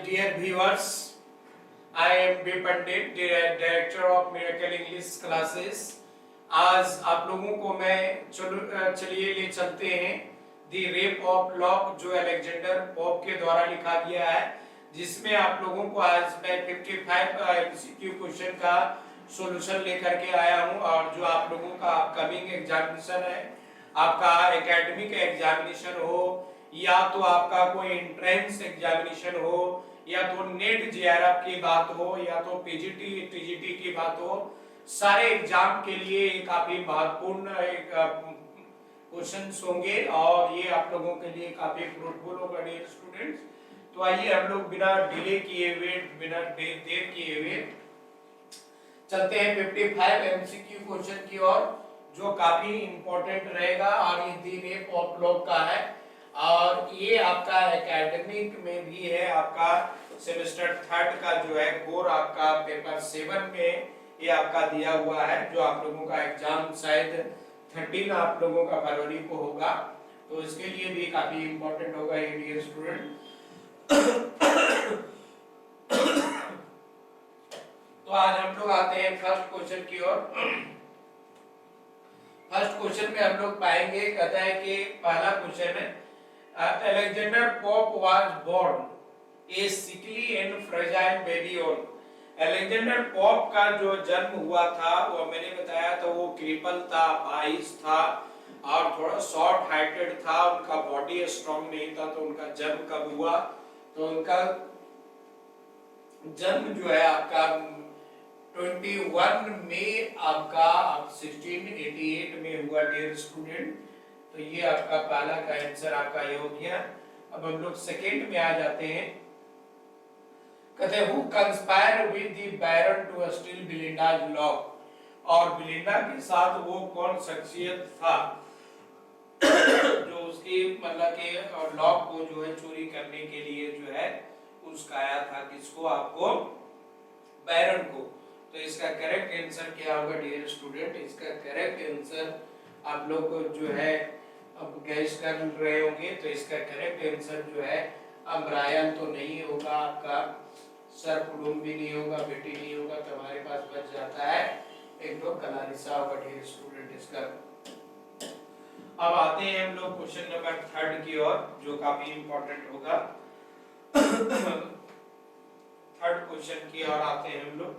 dear viewers, I am B Pandit, Director of Miracle English Classes. आज आप लोगों को मैं चलिए ले चलते हैं दी रेप ऑफ लॉक, जो अलेक्जेंडर पोप के द्वारा लिखा गया है, जिसमें आप लोगों को आज मैं 55 MCQ क्वेश्चन का सॉल्यूशन लेकर के आया हूं। और जो आप लोगों का अपकमिंग एग्जामिनेशन है, आपका एकेडमिक एग्जामिनेशन हो या तो आपका कोई एंट्रेंस एग्जामिनेशन हो या तो नेट जेआरएफ की बात हो या तो पीजीटी टीजीटी की बात हो, सारे एग्जाम के लिए काफी महत्वपूर्ण क्वेश्चंस होंगे और ये आप लोगों के लिए काफी फ्रूटफुल होगा डियर स्टूडेंट्स। तो आइए हम लोग बिना डिले किए हुए, बिना देर किए हुए चलते हैं 55 एमसीक्यू क्वेश्चन की ओर, जो काफी इंपॉर्टेंट रहेगा और ये दी रेप ऑफ लॉक का है और ये आपका एकेडमिक में भी है। आपका सेमेस्टर 3 का जो है कोर आपका पेपर 7 में ये आपका दिया हुआ है, जो आप लोगों का एग्जाम शायद 13 आप लोगों का फरवरी को होगा, तो इसके लिए भी काफी इंपॉर्टेंट होगा ये डियर स्टूडेंट। तो आज हम लोग आते हैं फर्स्ट क्वेश्चन की ओर। फर्स्ट क्वेश्चन में हम लोग पाएंगे, कहता है कि पहला क्वेश्चन है, Alexander Pope was born a sickly and fragile baby on। Alexander pope का जो जन्म हुआ था वो मैंने बताया था, वो क्रिपल था, बाइस था और थोड़ा शॉर्ट हाइटेड था, उनका बॉडी स्ट्रॉन्ग नहीं था। तो उनका जन्म कब हुआ? तो उनका जन्म जो है आपका 21 मई आपका 1688 में हुआ डियर स्टूडेंट। तो ये आपका पहला का आंसर आपका ये हो गया। अब हम लोग सेकंड में आ जाते हैं, कहते हैं who conspire with the baron to steal Belinda's lock. और बिलिंडा के साथ वो कौन शख्सियत था जो उसकी मतलब के लॉक को जो है चोरी करने के लिए जो है उसका आया था, किसको? आपको बैरन को। तो इसका करेक्ट आंसर क्या होगा डियर स्टूडेंट? इसका करेक्ट आंसर आप लोग को जो है अब गैस कर रहे होंगे, तो इसका करेक्ट आंसर जो है अम्ब्रायन तो नहीं होगा, आपका सर कुडुम भी नहीं होगा, बेटी नहीं होगा, तो हमारे पास बच जाता है एक दो कलारिसा होगा डियर स्टूडेंट इसका। अब आते हैं हम लोग क्वेश्चन नंबर 3 की ओर, जो काफी इंपॉर्टेंट होगा। थर्ड क्वेश्चन की ओर आते हैं हम लोग,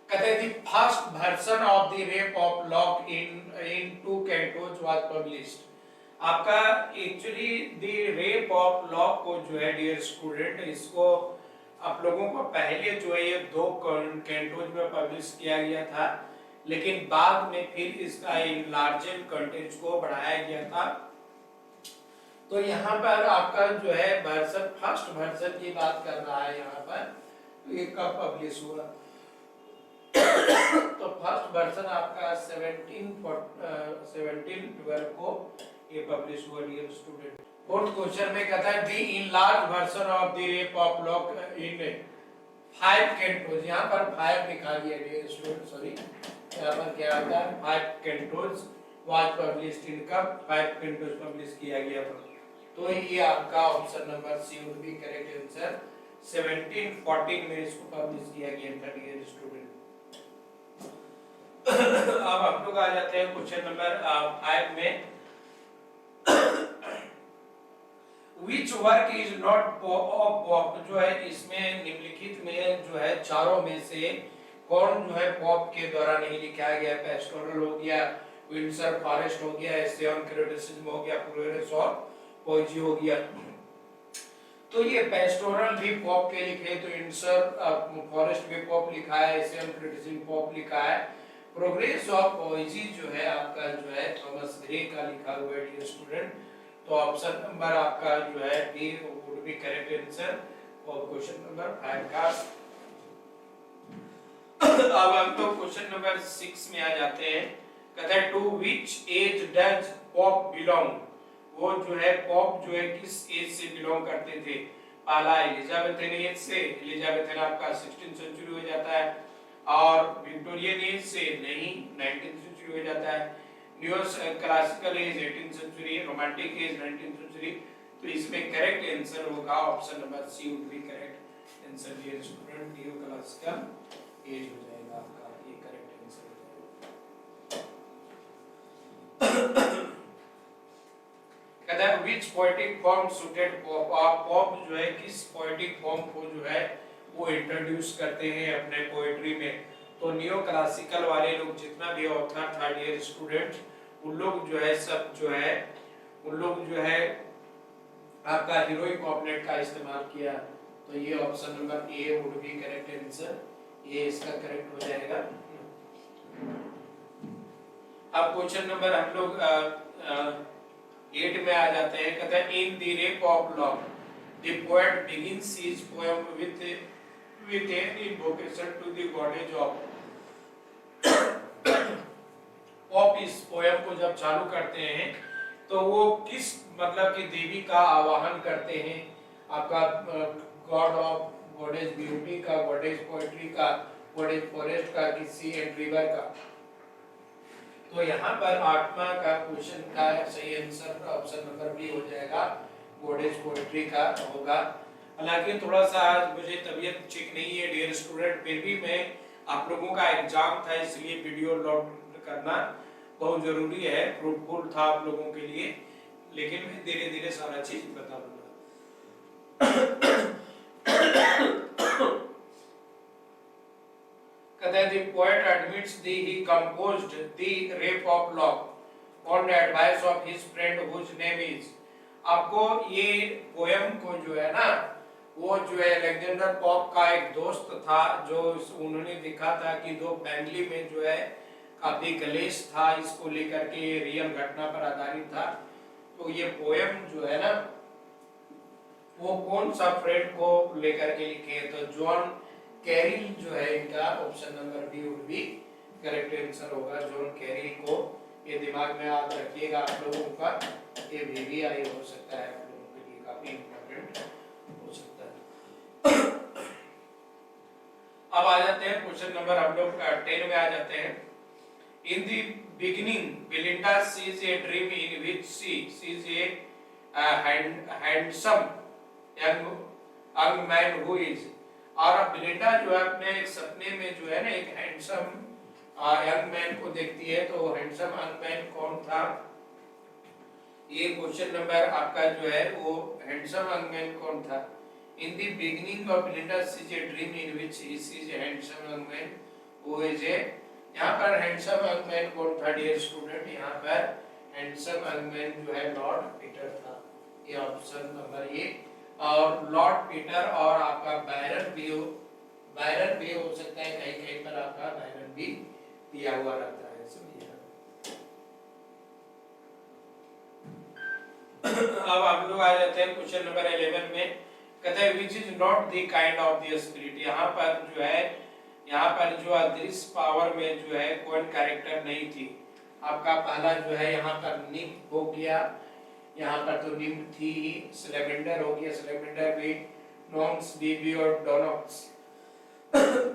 कहते हैं the first version of the rape of locke in 2 cantos was published। आपका actually the rape of lock को जो है डियर स्टूडेंट, इसको आप लोगों को पहले जो है ये 2 कैंटोज में पब्लिश किया गया था, लेकिन बाद में फिर इसका इनलार्जेड कंटेंट को बढ़ाया गया था। तो यहाँ पर आपका जो है वर्जन, फर्स्ट वर्जन की बात कर रहा है यहाँ पर, तो ये कब पब्लिश हुआ? तो फर्स्ट वर्जन आपका 1712 को ये पब्लिश हुआ डियर स्टूडेंट। फोर्थ क्वेश्चन में कहता है the enlarge version of the rape of lock in 5 cantos. यहाँ पर 5 लिखा गया डियर स्टूडेंट, सॉरी यहाँ पर क्या आता है 5 कैंटोज वाज पब्लिश्ड इन, कब 5 कैंटोज पब्लिश किया गया था। तो ये आपका option number c would be correct answer. 1714 में इसको पब्लिश किया गया था डियर स्टूडेंट। अब हम लोग आ जाते हैं क्वेश्चन नंबर 5 में, Which work is not of Pope। जो है इसमें निम्नलिखित में जो है चारों में से कौन जो है पॉप के द्वारा नहीं लिखा गया? पेस्टोरल हो गया, विंडसर फॉरेस्ट हो गया, एसे ऑन क्रिटिसिज्म हो गया, प्रोग्रेस और पोएजी हो गया। तो ये पेस्टोरल भी पॉप के लिखे, तो विंडसर फॉरेस्ट भी पॉप लिखा है, एसे ऑन क्रिटिसिज्म पॉप लिखा है, प्रोग्रेस ऑफ पोएजी जो है आपका जो है थॉमस ग्रे का लिखा हुआ है डियर स्टूडेंट। तो ऑप्शन नंबर आपका जो है D would be correct answer for question number 5 का। अब हम तो क्वेश्चन नंबर 6 में आ जाते हैं, कहता है to which age does Pope belong. वो जो है पॉप जो है किस एज से बिलोंग करते थे? पहला एलिजाबेथन एज से, एलिजाबेथन आपका 16th सेंचुरी हो जाता है, और विक्टोरियन एज से नहीं 19th सेंचुरी हो जाता है, new classical age 18th century, romantic age 19th century, तो इसमें करेक्ट आंसर होगा option number c would be correct answer. Dear student, neo classical age हो जाएगा आपका, ये करेक्ट आंसर हो जाएगा। कहता है विच पोएटिक फॉर्म सुटेड पॉप, आप पॉप जो है किस पोएटिक फॉर्म को जो है वो इंट्रोड्यूस करते हैं अपने पोएट्री में। तो नियो क्लासिकल वाले लोग जितना भी ऑथर था डियर स्टूडेंट, उन लोग जो है सब जो है उन लोग जो है आपका हीरोइक कॉपलेट का इस्तेमाल किया। तो ये option number a would be correct answer, ये इसका करेक्ट हो जाएगा। अब क्वेश्चन नंबर हम लोग 8 में आ जाते हैं। कहते हैं in the rape of love the poet begins his poem with an invocation to the goddess of. Of इस पोएम को जब चालू करते हैं तो वो किस मतलब की देवी का आवाहन करते हैं, आपका गॉड ऑफ, गॉडेज ब्यूटी का, गॉडेज पोएट्री का, गॉडेज फॉरेस्ट का, किसी एंड रिवर का। तो यहाँ पर आत्मा का क्वेश्चन का सही आंसर ऑप्शन नंबर बी हो जाएगा, गॉडेज पोएट्री का होगा। हालांकि थोड़ा सा आज मुझे तबीयत ठीक नहीं है डियर स्टूडेंट, फिर भी मैं आप लोगों का एग्जाम था इसलिए वीडियो लोड करना बहुत जरूरी है, फ्रूटफुल था आप लोगों के लिए, लेकिन मैं धीरे धीरे सारा चीज बता दूंगा। कहता है the poet admits he composed the rape of love on the advice of his friend whose name is। आपको ये पोएम को जो है ना, वो जो है अलेक्जेंडर पॉप का एक दोस्त था, जो उन्होंने देखा था कि दो फैमिली में जो है काफी कलेश था, इसको लेकर के रियल घटना पर आधारित था। तो ये पोएम जो है ना वो कौन सा फ्रेंड को लेकर के लिखे, तो जॉन कैरिल जो है इनका option number B would be correct answer होगा, जॉन कैरिल को। ये दिमाग में याद रखिएगा आप लोगों का, ये VVI हो सकता है आप लोगों के लिए काफी इंपॉर्टेंट हो सकता है। अब आ जाते हैं क्वेश्चन नंबर हम लोग 10 में आ जाते हैं। In the beginning, Belinda sees a dream in which she sees a handsome young man who is। और बिलिंडा जो है अपने एक सपने में जो है ना एक हैंडसम यंग मैन को देखती है। तो हैंडसम यंग मैन कौन था, ये क्वेश्चन नंबर आपका जो है वो हैंडसम यंग मैन कौन था। In the beginning of Belinda sees a dream in which he sees a handsome young man who is a. यहाँ पर हैंडसम यंग मैन कौन था डियर स्टूडेंट, यहाँ पर हैंडसम यंग मैन जो है लॉर्ड पीटर था, ये ऑप्शन नंबर ए। और लॉर्ड पीटर और आपका बायरन भी हो सकता है, कहीं कहीं पर आपका बायरन भी दिया हुआ रहता है। अब हम लोग आ जाते हैं क्वेश्चन नंबर 11 में। कहते हैं which is not the kind of the spirit. यहाँ पर जो अदृश्य पावर में जो है कोई कैरेक्टर नहीं थी। आपका पहला जो है यहाँ पर निक हो गया, यहाँ पर तो निम्न थी, स्लेमेंडर हो गया, स्लेमेंडर भी नॉन्स बीबी और डोनक्स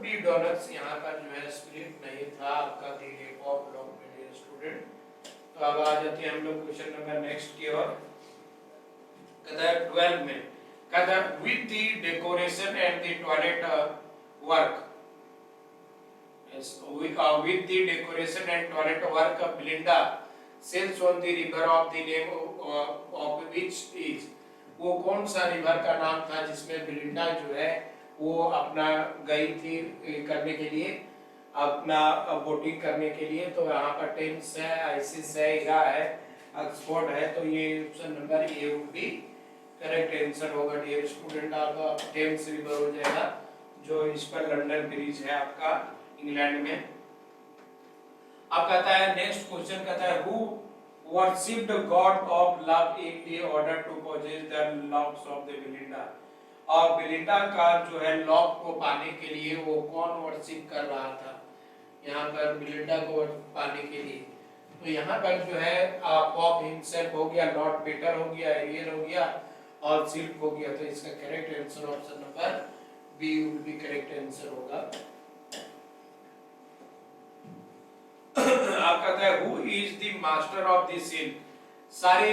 बी डोनक्स। यहाँ पर जो है स्पिरिट नहीं था आपका दी ऑफ लॉन्ग में स्टूडेंट। तो अब आ जाते हैं हम लोग क्वेश्चन नंबर नेक्स्ट की ओर। कहता है 12 में, कहता है with the decoration and the toilet work, with the decoration and toilet work of Belinda sails on the river of the name of which is। वो कौन सा रिवर का नाम था जिसमें बिलिंडा जो है वो अपना गई थी करने के लिए, अपना बोटिंग करने के लिए। तो यहाँ पर टेम्स है, आइसिस है, इरा है, ऑक्सफोर्ड है। तो ये option number a would be correct answer होगा डियर स्टूडेंट। आपका टेम्स रिवर हो जाएगा, जो इस पर लंदन ब्रिज है आपका इंग्लैंड में। अब कहता है नेक्स्ट क्वेश्चन, कहता है who worshipped god of love in the order to possess the loves of the Belinda. और बिलिंडा का जो है लव को पाने के लिए वो कौन वर्शिप कर रहा था यहाँ पर बिलिंडा को पाने के लिए। तो यहाँ पर जो है पॉप हिमसेल्फ हो गया, लॉर्ड पीटर हो गया, एरियल हो गया और सिल्क हो गया। तो इसका correct answer option number B would be correct answer होगा। आप कहता है who is the master of the silk. सारे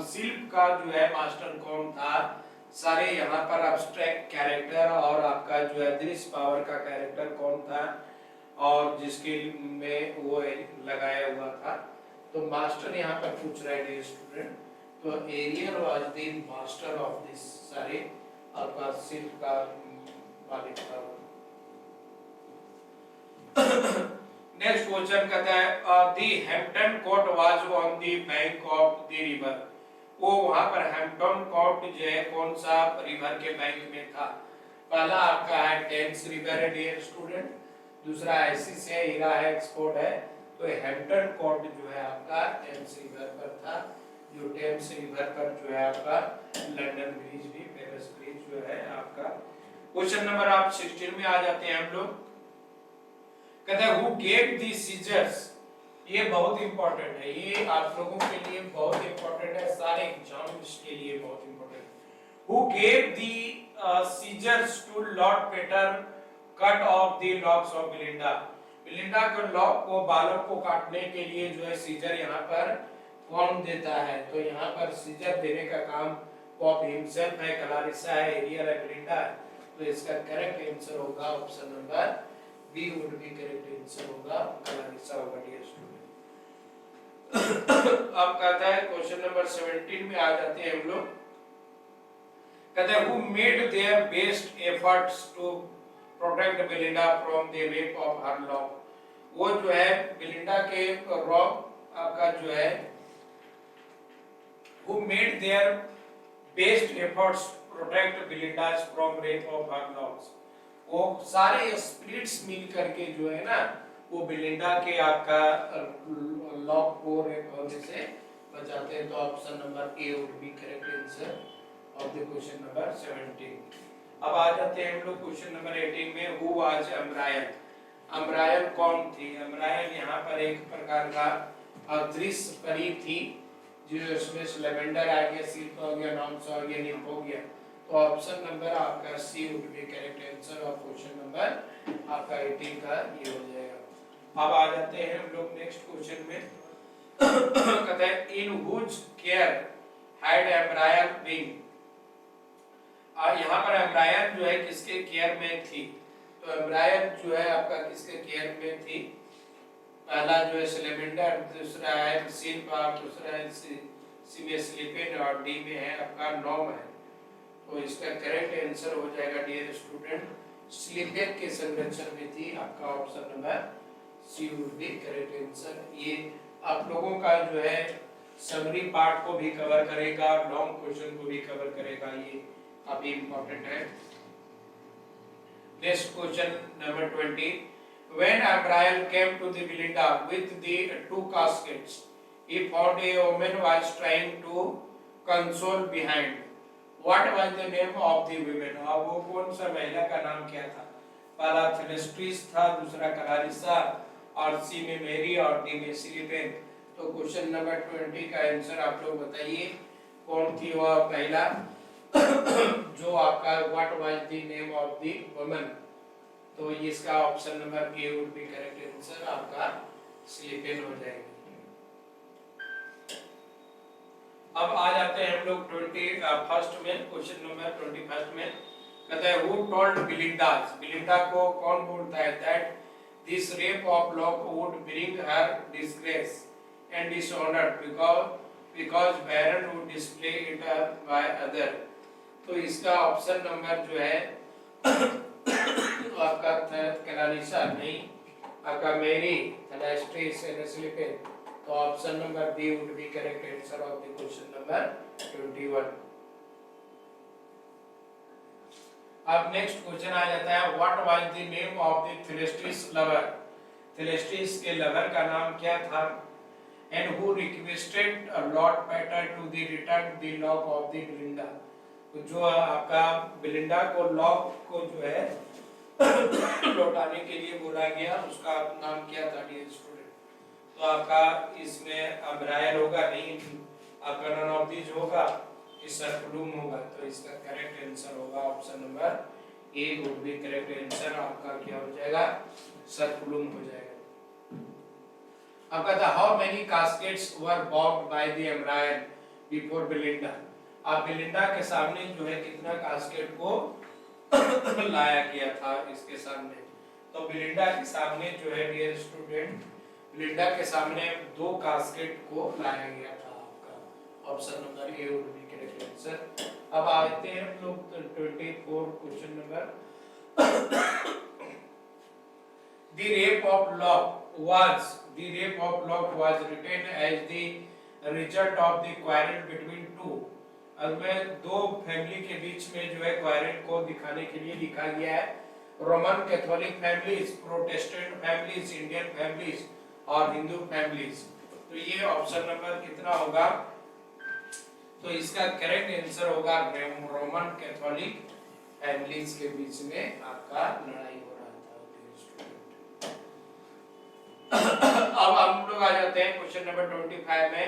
शिल्प का जो है मास्टर कौन था, सारे यहाँ पर अब्स्ट्रैक्ट कैरेक्टर और आपका जो है दृश्य पावर का कैरेक्टर कौन था और जिसके में वो लगाया हुआ था। तो मास्टर यहाँ पर पूछ रहा है स्टूडेंट, तो Ariel was the master of this, सारे आपका शिल्प का मालिक था। नेक्स्ट क्वेश्चन कहता है the Hampton Court was on the bank of the river, वो वहां पर हैम्पटन कोर्ट जो है कौन सा रिवर के बैंक में था। पहला आपका है टेम्स रिवर है डियर स्टूडेंट, दूसरा एसिस है, हीरा है, एक्सपोर्ट है। तो हैम्पटन कोर्ट जो है आपका टेम्स रिवर पर था, जो टेम्स रिवर पर जो है आपका लंदन ब्रिज भी, पेरिस ब्रिज जो है आपका। क्वेश्चन नंबर आप 16 में आ जाते हैं हम लोग। कहते हैं हु गेव दी सीजर्स, ये बहुत इंपॉर्टेंट है, ये आप लोगों के लिए बहुत इंपॉर्टेंट है, सारे एग्जाम्स के लिए बहुत इंपॉर्टेंट है। Who gave the scissors to Lord Peter cut off the locks of Belinda, Belinda के लॉक को, बालों को काटने के लिए जो है सीजर यहाँ पर कौन देता है। तो यहाँ पर सीजर देने का काम पॉप हिमसेल्फ है, क्लारिसा है, एरियल है, बिलिंडा है। तो इसका करेक्ट आंसर होगा option number B would be correct answer होगा, क्लारिसा होगा डियर स्टूडेंट। अब कहता है क्वेश्चन नंबर 17 में आ जाते हैं हम लोग। कहते हैं who made their best efforts to protect Belinda from the rape of her lock, वो जो है बिलिंडा के रॉक आपका जो है who made their best efforts protect Belinda's from rape of her locks, वो सारे स्पिरिट्स मिल करके जो है ना वो बिलिंडा के आपका लॉक को रेप होने से बचाते हैं। तो option number a would be correct answer of the question number 17। अब आ जाते हैं हम लोग क्वेश्चन नंबर 18 में। हु वाज अम्ब्रायन, अम्ब्रायन कौन थी। अम्ब्रायन यहाँ पर एक प्रकार का अदृश्य परी थी, जो इसमें लेवेंडर आ गया, सिल्क हो गया, नॉम्स हो गया, निम्फ हो गया। तो ऑप्शन नंबर आपका C would be correct answer of question number आपका 18 का ये हो जाएगा। अब आ जाते हैं हम लोग नेक्स्ट क्वेश्चन में। कहते हैं in whose care had Umbriel been, यहाँ पर एम्ब्रायन जो है किसके केयर में थी। तो एम्ब्रायन जो है आपका किसके केयर में थी। पहला जो है सिलेमेंडर, दूसरा है सिल्प, दूसरा है सिमेस्लिपिन और डी में है आपका नॉम है। तो इसका करेक्ट आंसर हो जाएगा डियर स्टूडेंट स्लिपिन के संरक्षण में थी, आपका option number c would be correct answer. ये आप लोगों का जो है समरी पार्ट को भी कवर करेगा और लॉन्ग क्वेश्चन को भी कवर करेगा, ये काफी इंपॉर्टेंट है। Next question number 20। When O'Brien came to the Belinda with the two caskets, he found a woman was trying to console behind. What was the name of the woman? अब वो कौन सा महिला का नाम क्या था। पहला फिलिस्ट्रिस था, दूसरा क्लारिसा और सी में मेरी और डी में सिलिपेन। तो क्वेश्चन नंबर 20 का आंसर आप लोग बताइए कौन थी वह महिला जो आपका what was the name of the woman. तो इसका option number a would be correct answer आपका स्लिपेन हो जाएगा। अब आ जाते हैं हम लोग 21st में, क्वेश्चन नंबर 21 में। कहता है हु टोल्ड बिलिंडा, बिलिंडा को कौन बोलता है that this rape of lock would bring her disgrace and dishonour because baron would display it by other. तो इसका ऑप्शन नंबर जो है तो आपका क्लारिसा नहीं, आपका मेरी, फिलिस्ट्रिस एंड सिलिपेन। तो option number B would be correct answer of the question number 21। अब नेक्स्ट क्वेश्चन आ जाता है what was the name of the Thalestris lover, Thalestris के लवर का नाम क्या था। And who requested Lord Peter to the return the lock of the Belinda, जो आपका बिलिंडा को लॉक को जो है लौटाने के लिए बोला गया, उसका नाम क्या था डियर स्टूडेंट। तो आपका इसमें अम्ब्रायन होगा नहीं, आपका नन ऑफ दीज होगा, इस सर्कुलम होगा। तो इसका करेक्ट आंसर होगा option number a would be correct answer, आपका क्या हो जाएगा सर्कुलम हो जाएगा। अब कहता है how many caskets were boxed by the Umbriel before Belinda. अब बिलिंडा के सामने जो है कितना कास्केट को लाया गया था इसके सामने। तो बिलिंडा के सामने जो है डियर स्टूडेंट, बिलिंडा के सामने 2 कास्केट को लाया गया था। आपका option number a would be correct answer. अब आते हैं हम लोग 24 question number. The rape of Locke was written as the result of the quarrel between two। अब में 2 फैमिली के बीच में जो है क्वारल को दिखाने के लिए लिखा गया है। Roman Catholic families, Protestant families, Indian families और हिंदू फैमिलीज। तो ये ऑप्शन नंबर कितना होगा? तो इसका करेक्ट आंसर होगा रोमन कैथोलिक फैमिलीज के बीच में आपका लड़ाई हो रहा था। अब हम लोग आ जाते हैं क्वेश्चन नंबर 25 में।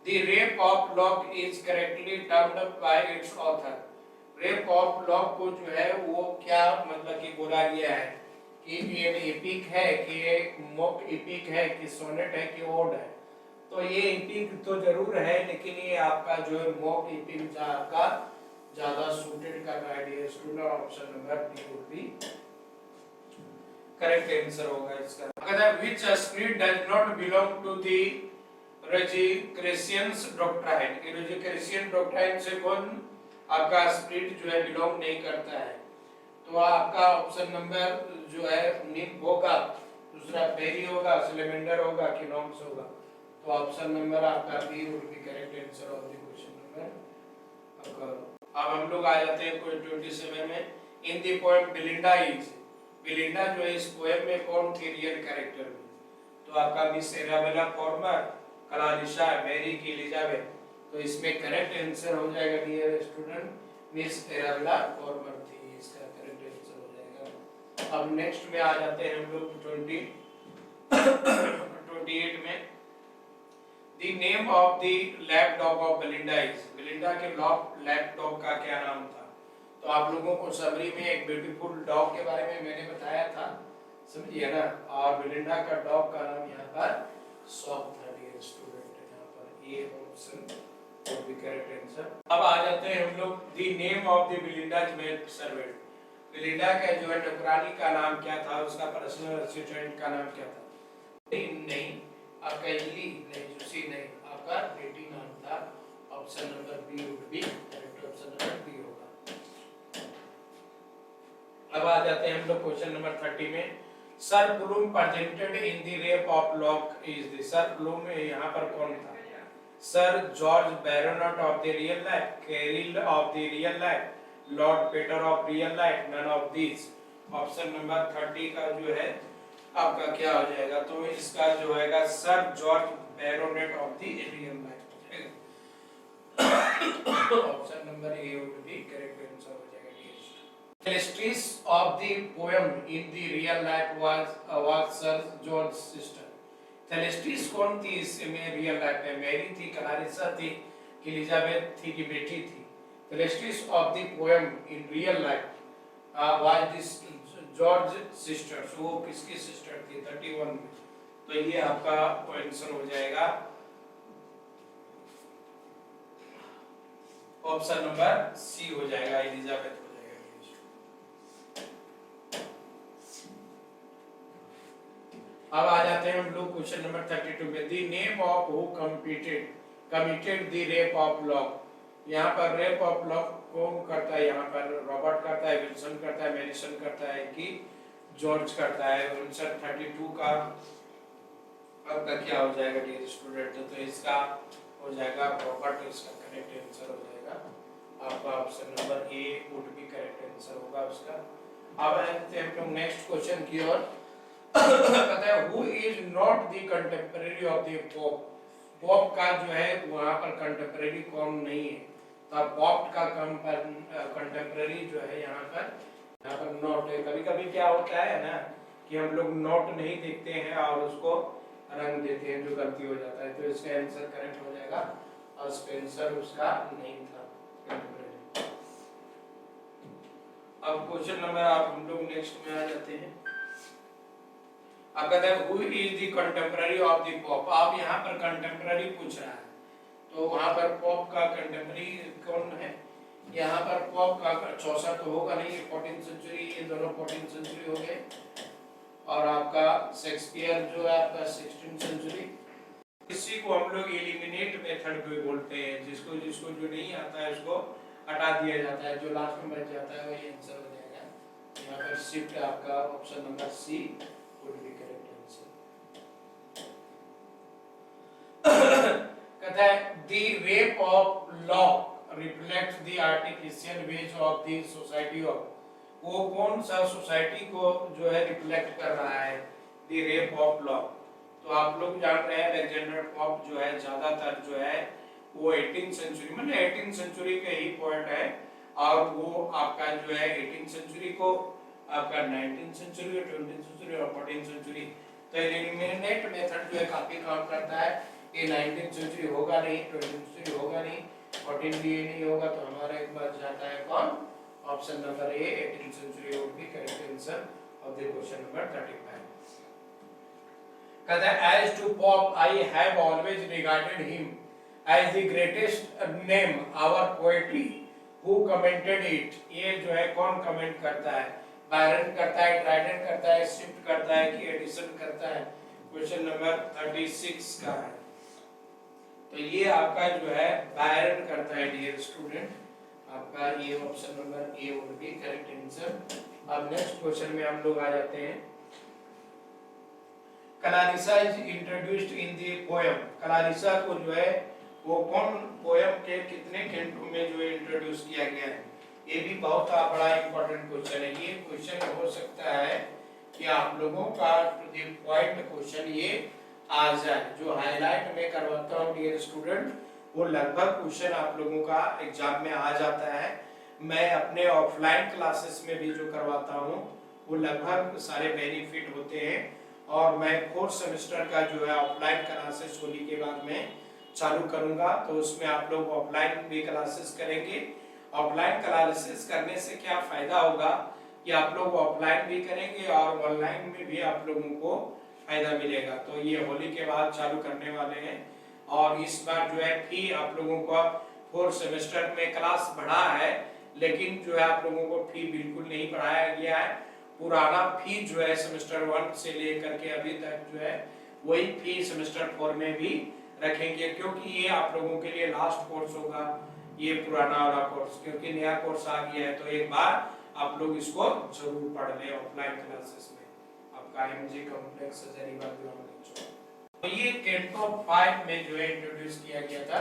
The rape of Locke is correctly termed by its author। Rape of lock को जो है वो क्या मतलब कि बोला गया है कि ये एपिक है कि एक मॉक एपिक है कि सोनेट है कि ओड है। तो ये एपिक तो जरूर है, लेकिन ये आपका जो है मॉक एपिक आपका ज्यादा सूटेड कर रहा है dear student. Option number D would be correct answer होगा इसका। अगर which spirit does not belong to the Rosicrucian doctrine. Rosicrucian doctrine से कौन आपका स्पिरिट जो है बिलोंग नहीं करता है? तो आपका ऑप्शन नंबर जो है निम्फ होगा, दूसरा पेरी होगा, सिलेमेंडर होगा कि नॉम्स होगा। तो ऑप्शन नंबर आपका b would be correct answer of the question number. अब हम लोग आ जाते हैं 27 में। In the poem Belinda is, Belinda जो है इस पोएम में कौन थी रियल कैरेक्टर में? तो आपका miss Arabella farmer, Clarissa, Mary की एलिजाबेथ। तो इसमें करेक्ट आंसर हो जाएगा dear student miss Arabella farmer थी, इसका करेक्ट आंसर हो जाएगा। अब नेक्स्ट में आ जाते हैं हम लोग 28 में। The name of the lap dog of Belinda is. Belinda के लैप डॉग का क्या नाम था? तो आप लोगों को समरी में एक ब्यूटीफुल डॉग के बारे में मैंने बताया था, समझिए ना। और बिलिंडा का डॉग का नाम यहाँ पर सॉफ्ट था डियर स्टूडेंट। यहाँ पर ये option would be correct answer. अब आ जाते हैं हम लोग the name of the Belinda's maid servant. Belinda का जो है नौकरानी का नाम क्या था? उसका पर्सनल असिस्टेंट का नाम क्या था? नहीं आपका इली नहीं, जूसी नहीं, आपका बेटी नाम था। Option number B would be correct, option number b होगा। अब आ जाते हैं हम लोग क्वेश्चन नंबर 30 में। Sir Plume presented in the rape of lock is the. Sir Plume यहाँ पर कौन था? Sir George baronet of the real life, Caryll of the real life, Lord Peter of real life, none of this. Option number 30 का जो है आपका क्या हो जाएगा? तो इसका जो है sir George baronet of the real life हो जाएगा। Option number a would be correct answer हो जाएगा। Thelestis of the poem in the real life was Sir George's sister। Thelestis कौन थी इसमें रियल लाइफ में? मैरी थी, क्लारिसा थी, एलिजाबेथ थी कि बेटी थी? Thelestis of the poem in real life was this George sister. वो किसकी सिस्टर थी 31 में? तो ये आपका आंसर हो जाएगा ऑप्शन नंबर सी हो जाएगा, एलिजाबेथ हो जाएगा। अब आ जाते हैं हम लोग क्वेश्चन नंबर 32 में। The name of who committed the rape of lock. यहाँ पर रेप ऑफ लॉक कौन करता है? यहाँ पर रॉबर्ट करता है, विल्सन करता है, मेडिसन करता है कि जॉर्ज करता है? आंसर 32 का आपका क्या हो जाएगा डियर स्टूडेंट? तो इसका हो जाएगा रॉबर्ट, इसका करेक्ट आंसर हो जाएगा आपका option number a would be correct answer होगा उसका। अब आते हैं हम नेक्स्ट क्वेश्चन की ओर। कहता है who is not the contemporary of the pope. Pope का जो है वहां पर कंटेम्परेरी कौन नहीं है? तो पोप का कंटेम्परेरी जो है यहाँ पर नॉट है। कभी कभी क्या होता है ना कि हम लोग नॉट नहीं देखते हैं और उसको रंग देते हैं, जो गलती हो जाता है। तो इसका आंसर करेक्ट हो जाएगा और स्पेंसर उसका नहीं था कंटेम्परेरी। अब क्वेश्चन नंबर आप हम लोग नेक्स्ट में आ जाते हैं। अब कहता है who is the contemporary of the pop. आप यहाँ पर कंटेम्पररी पूछ रहा है, तो वहाँ पर पॉप का कंटेम्पररी कौन है? यहाँ पर पॉप का चौसा तो होगा नहीं, 14th सेंचुरी, ये दोनों 14th सेंचुरी हो गए, और आपका शेक्सपियर जो है आपका 16th सेंचुरी। इसी को हम लोग एलिमिनेट मेथड भी बोलते हैं, जिसको जिसको जो नहीं आता है उसको हटा दिया जाता है, जो लास्ट में बच जाता है वही आंसर हो जाएगा। यहाँ पर शिफ्ट आपका option number c would be correct answer. कहता है the rape of law reflects the artificial ways of the society of, वो कौन सा सोसाइटी को जो है रिफ्लेक्ट कर रहा है? The rape of law. तो आप लोग जान रहे हैं अलेक्जेंडर पॉप जो है ज्यादातर जो है वो 18th सेंचुरी मतलब 18th सेंचुरी के ही पोएट है, और वो आपका जो है 18th सेंचुरी को आपका 19th सेंचुरी, 20th सेंचुरी और 14th सेंचुरी, तो एलिमिनेट मेथड जो है काफी काम करता है। ये 19th सेंचुरी होगा नहीं, 20th सेंचुरी होगा नहीं, 14 भी नहीं होगा, तो हमारा एक बार जाता है कौन? Option number a 18th century would be correct answer of the question number 35। कहता है as to Pope I have always regarded him as the greatest name our poetry who commented it। ये जो है कौन कमेंट करता है? Byron करता है, ड्राइडन करता है, स्विफ्ट करता है कि एडिसन करता है? क्वेश्चन नंबर 36 का है, तो ये आपका जो है बायरन करता है डियर स्टूडेंट, आपका ये option number a would be correct answer. अब नेक्स्ट क्वेश्चन में हम लोग आ जाते हैं। Clarissa is introduced in the poem. Clarissa को जो है वो कौन पोएम के कितने कैंटो में जो है इंट्रोड्यूस किया गया है? ये भी बहुत बड़ा इंपॉर्टेंट क्वेश्चन है। ये क्वेश्चन हो सकता है कि आप लोगों का टू द पॉइंट क्वेश्चन ये आ जाए, जो हाईलाइट में करवाता हूँ डियर स्टूडेंट, वो लगभग क्वेश्चन आप लोगों का एग्जाम में आ जाता है। मैं अपने ऑफलाइन क्लासेस में भी जो करवाता हूँ वो लगभग सारे बेनिफिट होते हैं, और मैं 4th सेमेस्टर का जो है ऑफलाइन क्लासेस होली के बाद में चालू करूंगा, तो उसमें आप लोग ऑफलाइन भी क्लासेस करेंगे। ऑफलाइन क्लासेस करने से क्या फायदा होगा कि आप लोग ऑफलाइन भी करेंगे और ऑनलाइन में भी आप लोगों को फायदा मिलेगा। तो ये होली के बाद चालू करने वाले हैं, और इस बार जो है फी आप लोगों का 4th सेमेस्टर में क्लास बढ़ा है, लेकिन जो है आप लोगों को फी बिल्कुल नहीं बढ़ाया गया है। पुराना फी जो है सेमेस्टर 1 से लेकर के अभी तक जो है वही फी सेमेस्टर 4 में भी रखेंगे, क्योंकि ये आप लोगों के लिए लास्ट कोर्स होगा ये पुराना वाला कोर्स, क्योंकि नया कोर्स आ गया है। तो एक बार आप लोग इसको जरूर पढ़ लें ऑफलाइन क्लासेस में, आपका एमजी कॉम्प्लेक्स तो ये कैंटो 5 में जो है इंट्रोड्यूस किया गया था,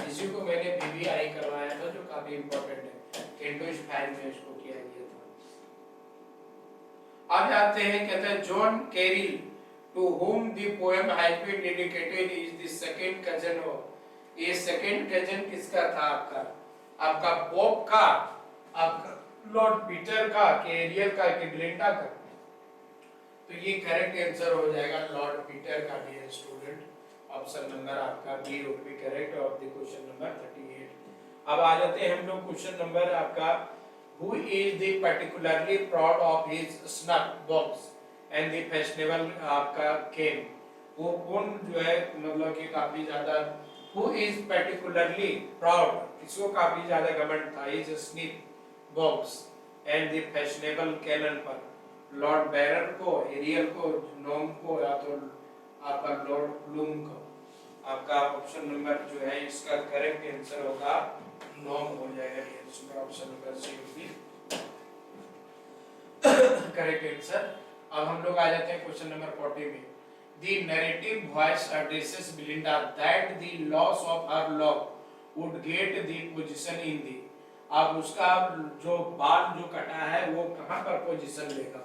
इसी को मैंने बीबीआई करवाया था, जो काफी इंपॉर्टेंट है। कैंटो 5 में इसको किया गया था। अब आते हैं, कहते हैं John Caryll to whom the poem has been dedicated is the second cousin of, ये सेकंड कजन किसका था? आपका पोप का, आपका लॉर्ड पीटर का, कि एरियल का, कि ग्लिंडा का? तो ये करेक्ट आंसर हो जाएगा लॉर्ड पीटर का डियर स्टूडेंट। ऑप्शन नंबर आपका b would be correct of the question number 38। अब आ जाते हैं हम लोग क्वेश्चन नंबर आपका who is the particularly proud of his snuff box and the fashionable आपका cane। वो कौन जो है मतलब कि काफी ज्यादा who is particularly proud, इसको काफी ज्यादा घमंड था his snuff box and the fashionable cannon पर? लॉर्ड बैरन को, एरियल को, नोम को, या तो आपका लॉर्ड ब्लूम को? आपका ऑप्शन नंबर जो है इसका करेक्ट आंसर होगा नोम हो जाएगा, इसमें ऑप्शन नंबर सी होगी करेक्ट आंसर। अब हम लोग आ जाते हैं क्वेश्चन नंबर 40 में। The narrative voice addresses Belinda that the loss of her love would get the position in the, अब उसका जो बाल जो कटा है वो कहाँ पर पोजीशन लेगा?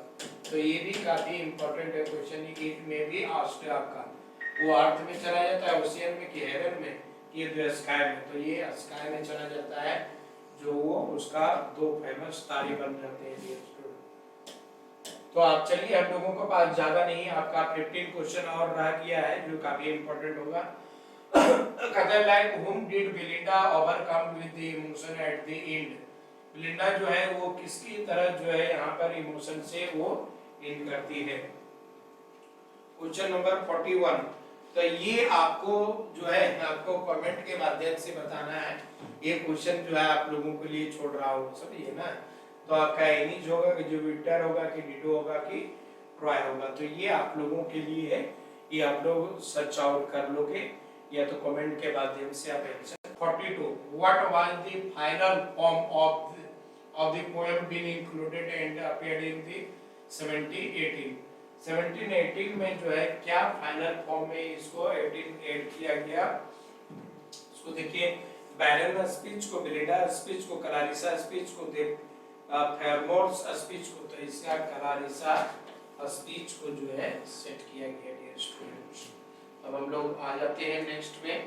तो ये भी काफी इंपॉर्टेंट है क्वेश्चन, इट में भी आस्ट आपका वो अर्थ में चला जाता है, ओशियन में कि हेवन में, ये जो स्काई में, तो ये स्काई में चला जाता है, जो वो उसका दो फेमस तारे बन जाते हैं। तो आप चलिए, हम लोगों के पास ज्यादा नहीं, आपका 15 क्वेश्चन और रह गया है जो काफी इंपॉर्टेंट होगा। कहता है like whom did Belinda overcome with the emotion at the end। Belinda जो है वो किसकी तरह जो है यहाँ पर इमोशन से वो एंड करती है? Question number 41। तो ये आपको जो है आपको कमेंट के माध्यम से बताना है। ये क्वेश्चन जो है आप लोगों के लिए छोड़ रहा हूँ, समझिए ना। तो आपका एनिज होगा कि जुपिटर होगा कि डिटो होगा कि ट्रॉय होगा, तो ये आप लोगों के लिए है। ये आप लोग सर्च आउट कर लोगे या तो कमेंट के माध्यम से आप answer. 42 what was the final form of the poem been included and appeared in the 1718 1718 में जो है क्या फाइनल फॉर्म में इसको ऐड किया गया। इसको देखिए, बैरन स्पीच को, बेलिंडा स्पीच को, क्लारिसा स्पीच को, फेयरमोर्स स्पीच को, तो इसका क्लारिसा स्पीच को जो है सेट किया गया डियर स्टूडेंट्स। अब हम लोग आ जाते हैं नेक्स्ट में।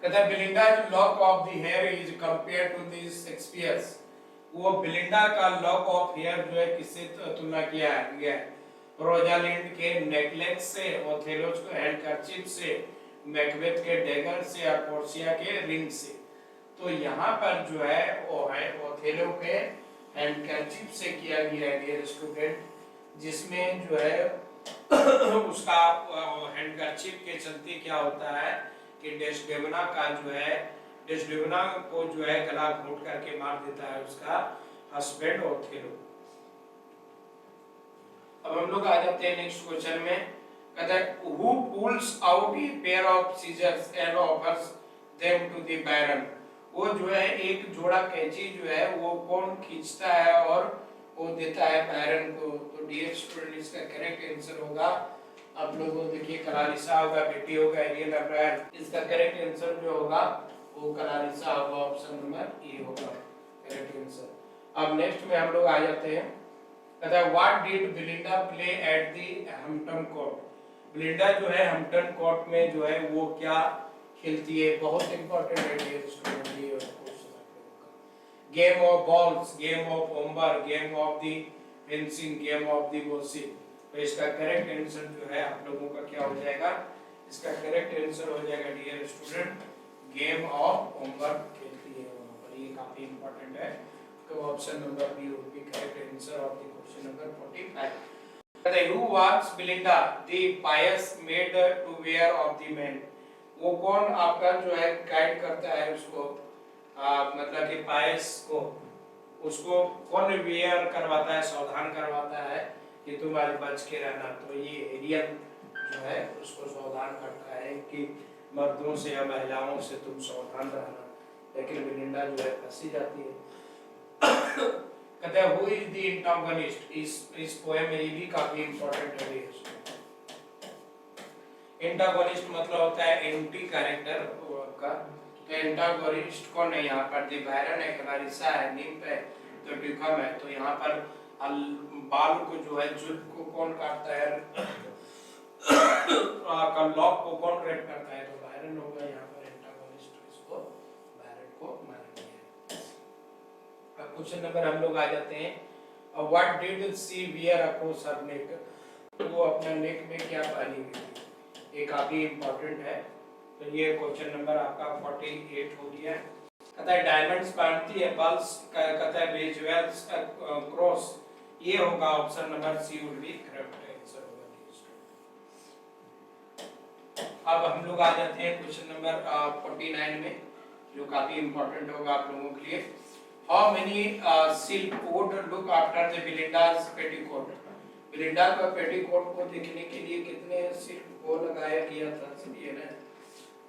कहता है Belinda's lock of the hair is compared to the Shakespeare's. वो बेलिंडा का लॉक ऑफ हेयर जो है किससे तुलना किया गया है? रोजालिंड के नेकलेस से, ओथेलो के हैंडकरचीफ से, मैकबेथ के डैगर से और पोर्शिया के रिंग से। तो यहाँ पर जो है वो है ओथेलो के हैंडकरचीफ से किया गया है डियर स्टूडेंट, जिसमें जो है उसका हैंडकरचीफ के चलते क्या होता है कि डेस्डेमोना का जो है, डेस्डेमोना को जो है गला घोंट करके मार देता है उसका हस्बैंड ओथेलो। अब हम लोग आ जाते हैं नेक्स्ट क्वेश्चन में। कहता है who pulls out a pair of scissors and offers them to the baron. वो जो है एक जोड़ा कैंची जो है वो कौन खींचता है और वो देता है बैरन को। तो डियर स्टूडेंट इसका करेक्ट आंसर होगा, आप लोगों को देखिए, क्लारिसा होगा, बेटी होगा, एरियल अब्रायर। इसका करेक्ट आंसर जो होगा वो क्लारिसा होगा, ऑप्शन नंबर ए होगा करेक्ट आंसर। अब नेक्स्ट में हम लोग आ जाते हैं। कहता है what did Belinda play at the Hampton court. Belinda जो है हैम्पटन कोर्ट में जो है वो क्या खेलती है, बहुत इंपॉर्टेंट है डियर स्टूडेंट ये क्वेश्चन आप लोगों का। Game of balls, game of ombre, game of the fencing, game of the boxing. तो इसका करेक्ट आंसर जो है आप लोगों का क्या हो जाएगा, इसका करेक्ट आंसर हो जाएगा dear student game of ombre खेलती है वहां पर। ये काफी इंपॉर्टेंट है, तो option number b would be correct answer of the question number 45. कहता है who was Belinda the pious maid to wear of the man। वो कौन आपका जो है गाइड करता है उसको, मतलब कि पायस को, उसको कौन वेयर करवाता है, सावधान करवाता है कि तुम्हारे बच के रहना। तो ये एरियल जो है उसको सावधान करता है कि मर्दों से या महिलाओं से तुम सावधान रहना, लेकिन बेलिंडा जो है फंसी जाती है। कहते हैं हु इज द एंटागोनिस्ट। इस पोएम में ये भी काफी इंपॉर्टेंट है। एंटागोनिस्ट मतलब होता है एंटी कैरेक्टर का। तो एंटागोनिस्ट कौन है यहाँ पर? द बैरन है, क्लारिसा है, निम्फ है, तो ड्यूकम है। तो यहाँ पर बाल को जो है जुल्फ को कौन काटता है, लॉक को कौन रेप करता है? तो बैरन होगा यहाँ पर एंटागोनिस्ट, इसको बैरन को मारा गया है। अब क्वेश्चन नंबर हम लोग आ जाते हैं। What did she wear across her neck. वो अपना नेक में क्या पहनी हुई थी, ये काफी इंपॉर्टेंट है। तो ये क्वेश्चन नंबर आपका 48 हो गया। कहता है डायमंड्स पहनती है, पल्स कहता है बेजवेल्स क्रॉस। ये होगा option number c would be correct answer होगा। अब हम लोग आ जाते हैं क्वेश्चन नंबर 49 में, जो काफी इंपॉर्टेंट होगा आप लोगों के लिए। How many sylph would look after the Belinda's petticoat. Belinda का पेटीकोट को देखने के लिए कितने सिल्क को लगाया गया था, समझिए ना।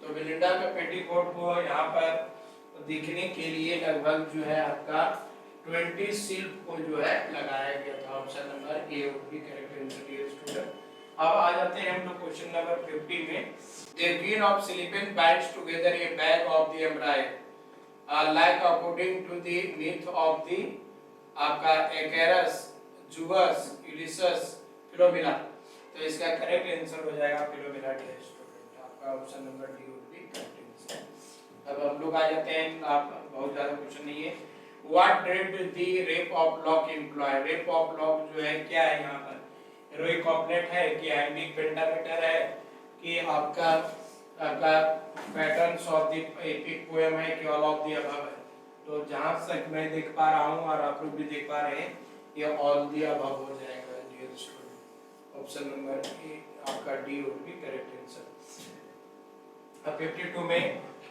तो बेलिंडा का पेटीकोट को यहाँ पर देखने के लिए लगभग जो है आपका 20 सिल्क को जो है लगाया गया था। Option number a would be correct answer dear student. अब आ जाते हैं हम लोग क्वेश्चन नंबर 50 में। द क्वीन ऑफ सिलिपन binds together a bag of the empire like according to the myth of the आपका Icarus, Juventus, Ulysses, फिलोमिना। तो इसका करेक्ट आंसर हो जाएगा फिलोमिना डियर स्टूडेंट, आपका option number D would be correct answer. अब हम लोग आ जाते हैं, आप बहुत ज्यादा क्वेश्चन नहीं है। What did the rape of lock employ. Rape of lock जो है क्या है यहाँ पर, हेरोइक कॉपलेट है कि आइम्बिक पेंटामेटर है कि आपका patterns of the epic poem है कि ऑल ऑफ द अबव है। तो जहां तक मैं देख पा रहा हूँ और आप लोग भी देख पा रहे हैं ये ऑल द अबव हो जाएगा dear student. Option number A आपका D would be correct answer. अब 52 में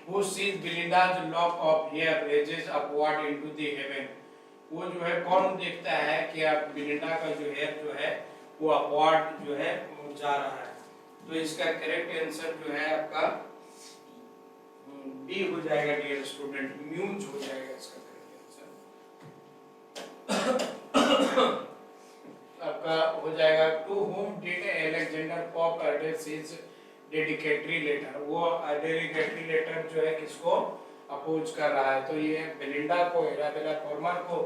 who sees Belinda's lock of hair raises upward into the heaven, वो जो है कौन देखता है कि अब बिलिंडा का जो हेयर जो है वो अपवर्ड जो है वो जा रहा है। तो इसका करेक्ट आंसर जो है आपका बी हो जाएगा डियर स्टूडेंट, म्यूज हो जाएगा इसका करेक्ट आंसर। आपका हो जाएगा to whom did Alexander Pope address his dedicatory letter, वो डेडिकेटरी लेटर जो है किसको अपोज कर रहा है। तो ये बेलिंडा को, इराबेला फॉर्मर को,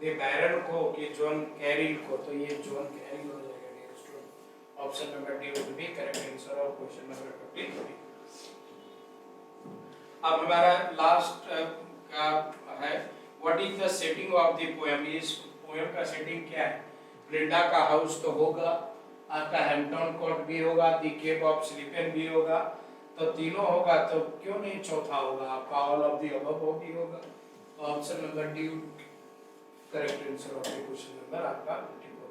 दे बैरन को, कि जॉन कैरिल को। तो ये जॉन कैरिल हो जाएगा dear student. Option number D would be correct answer of question number 53। अब हमारा लास्ट का है what is the setting of the poem. इस पोएम का सेटिंग क्या है। बेलिंडा का हाउस तो होगा, आपका हैम्पटन कोर्ट भी होगा, दी केव ऑफ स्लीपेन भी होगा। तो तीनों होगा तो क्यों नहीं चौथा होगा आपका ऑल ऑफ द अबव भी होगा। तो option number D correct answer of the question number आपका 54।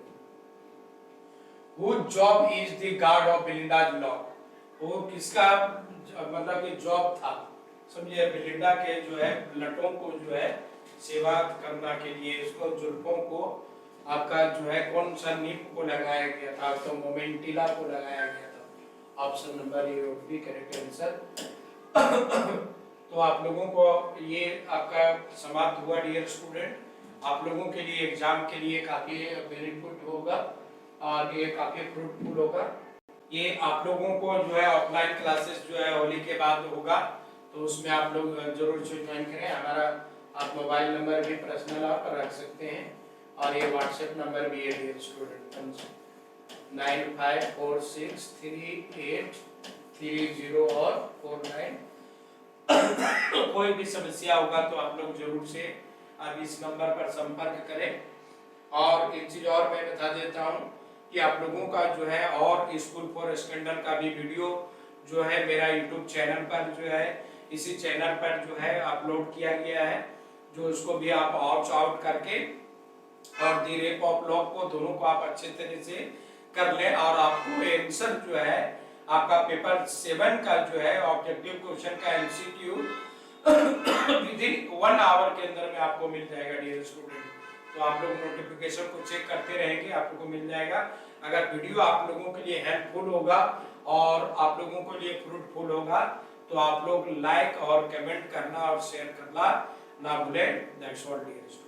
Whose job is the guard of Belinda's lock, वो किसका मतलब कि जॉब था, समझिए बेलिंडा के जो है लटों को जो है सेवा करना के लिए, इसको जुल्फों को आपका जो है कौन सा नीप को लगाया गया था। तो मोमेंटिला को लगाया गया था। Option number a would be correct answer. तो आप लोगों को ये आपका समाप्त हुआ डियर स्टूडेंट। आप लोगों के लिए एग्जाम के लिए काफी बेनिफिट होगा और ये काफी फ्रूटफुल होगा। ये आप लोगों को जो है ऑफलाइन क्लासेस जो है होली के बाद होगा, तो उसमें आप लोग जरूर से ज्वाइन करें। हमारा आप मोबाइल नंबर भी पर्सनल आप रख सकते हैं और ये व्हाट्सएप नंबर भी है डियर स्टूडेंट 95463830 और 49। कोई भी समस्या होगा तो आप लोग जरूर से अब इस नंबर पर संपर्क करें। और एक चीज और मैं बता देता हूँ कि आप लोगों का जो है और स्कूल फॉर स्टैंडर्ड का भी वीडियो जो है मेरा यूट्यूब चैनल पर जो है इसी चैनल पर जो है अपलोड किया गया है, जो उसको भी आप वॉच आउट करके और दी रेप ऑफ लॉक को दोनों को आप अच्छे तरह से कर लें। और आपको आंसर जो है आपका पेपर 7 का जो है ऑब्जेक्टिव क्वेश्चन का एमसीक्यू विद इन 1 आवर के अंदर में आपको मिल जाएगा डियर स्टूडेंट। तो आप लोग नोटिफिकेशन को चेक करते रहेंगे, आप लोगों को मिल जाएगा। अगर वीडियो आप लोगों के लिए हेल्पफुल होगा और आप लोगों के लिए फ्रूटफुल होगा तो आप लोग लाइक और कमेंट करना और शेयर करना ना भूलें। That's all dear student.